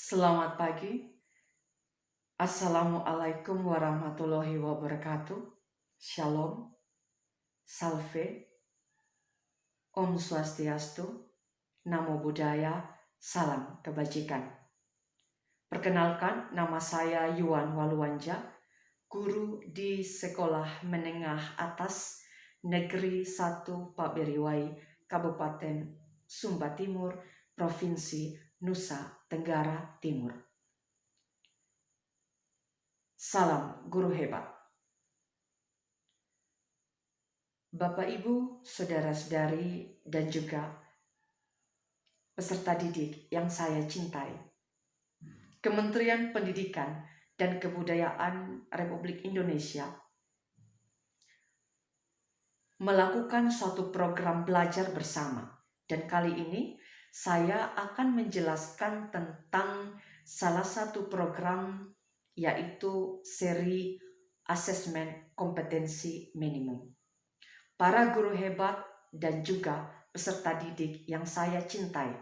Selamat pagi. Assalamualaikum warahmatullahi wabarakatuh. Shalom, Salve, Om Swastiastu, Namo Buddhaya, Salam Kebajikan. Perkenalkan, nama saya Yuan Waluanja, guru di Sekolah Menengah Atas Negeri 1 Paberiwai, Kabupaten Sumba Timur, Provinsi Nusa Tenggara Timur. Salam guru hebat. Bapak Ibu, saudara-saudari, dan juga peserta didik yang saya cintai. Kementerian Pendidikan dan Kebudayaan Republik Indonesia melakukan suatu program belajar bersama. Dan kali ini saya akan menjelaskan tentang salah satu program, yaitu seri asesmen kompetensi minimum. Para guru hebat dan juga peserta didik yang saya cintai.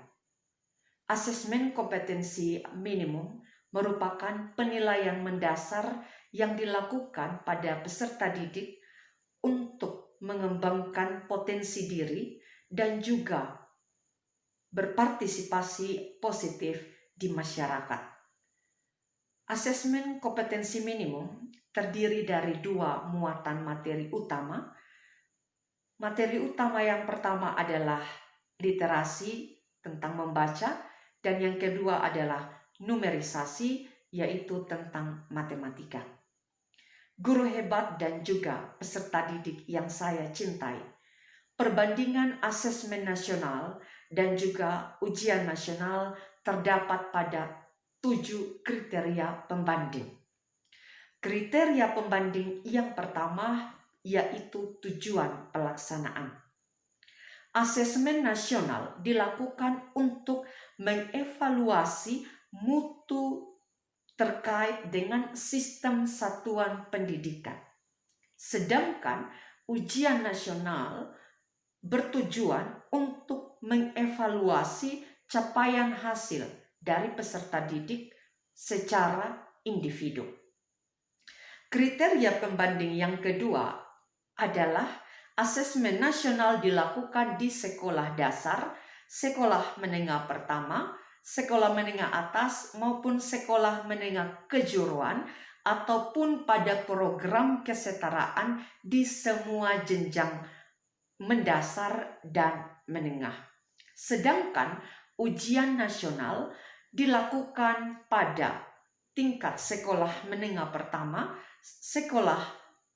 Asesmen kompetensi minimum merupakan penilaian mendasar yang dilakukan pada peserta didik untuk mengembangkan potensi diri dan juga berpartisipasi positif di masyarakat. Asesmen kompetensi minimum terdiri dari dua muatan materi utama. Materi utama yang pertama adalah literasi tentang membaca, dan yang kedua adalah numerisasi, yaitu tentang matematika. Guru hebat dan juga peserta didik yang saya cintai, perbandingan asesmen nasional dan juga ujian nasional terdapat pada 7 kriteria pembanding. Kriteria pembanding yang pertama yaitu tujuan pelaksanaan. Asesmen nasional dilakukan untuk mengevaluasi mutu terkait dengan sistem satuan pendidikan. Sedangkan ujian nasional bertujuan untuk mengevaluasi capaian hasil dari peserta didik secara individu. Kriteria pembanding yang kedua adalah asesmen nasional dilakukan di sekolah dasar, sekolah menengah pertama, sekolah menengah atas maupun sekolah menengah kejuruan, ataupun pada program kesetaraan di semua jenjang mendasar dan menengah. Sedangkan ujian nasional dilakukan pada tingkat sekolah menengah pertama, sekolah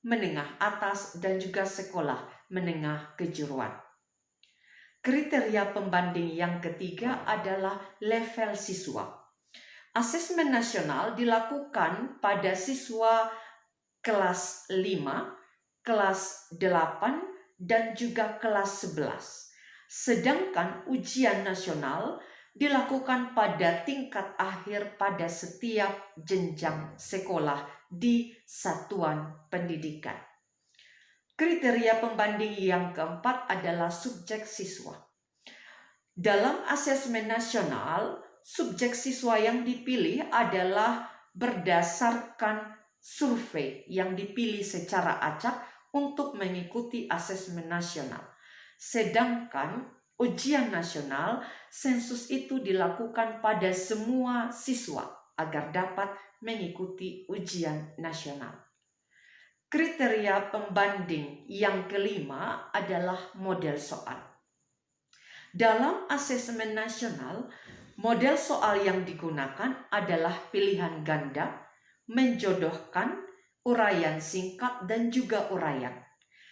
menengah atas, dan juga sekolah menengah kejuruan. Kriteria pembanding yang ketiga adalah level siswa. Asesmen nasional dilakukan pada siswa kelas 5, kelas 8, dan juga kelas 11. Sedangkan ujian nasional dilakukan pada tingkat akhir pada setiap jenjang sekolah di satuan pendidikan. Kriteria pembanding yang keempat adalah subjek siswa. Dalam asesmen nasional, subjek siswa yang dipilih adalah berdasarkan survei yang dipilih secara acak untuk mengikuti asesmen nasional. Sedangkan ujian nasional, sensus itu dilakukan pada semua siswa agar dapat mengikuti ujian nasional. Kriteria pembanding yang kelima adalah model soal. Dalam asesmen nasional, model soal yang digunakan adalah pilihan ganda, menjodohkan, uraian singkat, dan juga uraian.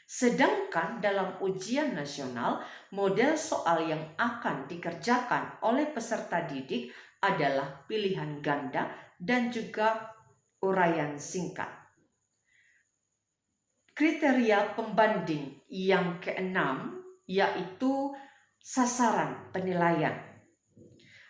Sedangkan dalam ujian nasional, model soal yang akan dikerjakan oleh peserta didik adalah pilihan ganda dan juga uraian singkat. Kriteria pembanding yang keenam yaitu sasaran penilaian.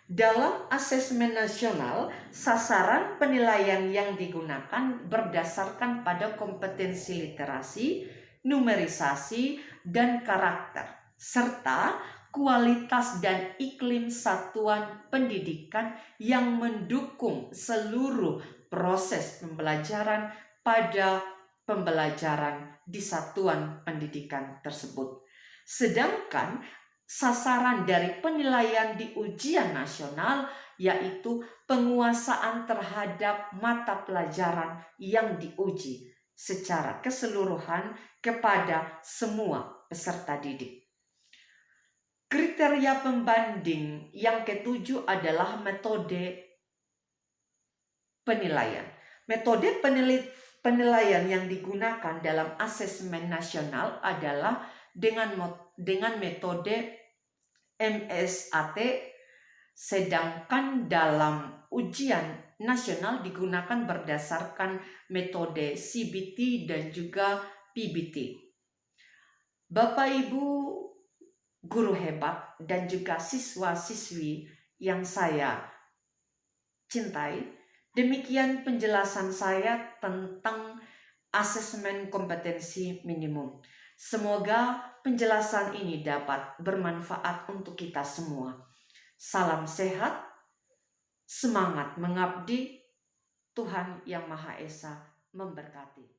Dalam asesmen nasional, sasaran penilaian yang digunakan berdasarkan pada kompetensi literasi, numerisasi, dan karakter, serta kualitas dan iklim satuan pendidikan yang mendukung seluruh proses pembelajaran pada pembelajaran di satuan pendidikan tersebut. Sedangkan sasaran dari penilaian di ujian nasional yaitu penguasaan terhadap mata pelajaran yang diuji secara keseluruhan kepada semua peserta didik. Kriteria pembanding yang ketujuh adalah metode penilaian. Metode penilaian yang digunakan dalam asesmen nasional adalah dengan metode MSAT, sedangkan dalam ujian nasional digunakan berdasarkan metode CBT dan juga PBT. Bapak Ibu guru hebat dan juga siswa-siswi yang saya cintai, demikian penjelasan saya tentang asesmen kompetensi minimum. Semoga penjelasan ini dapat bermanfaat untuk kita semua. Salam sehat, semangat mengabdi, Tuhan Yang Maha Esa memberkati.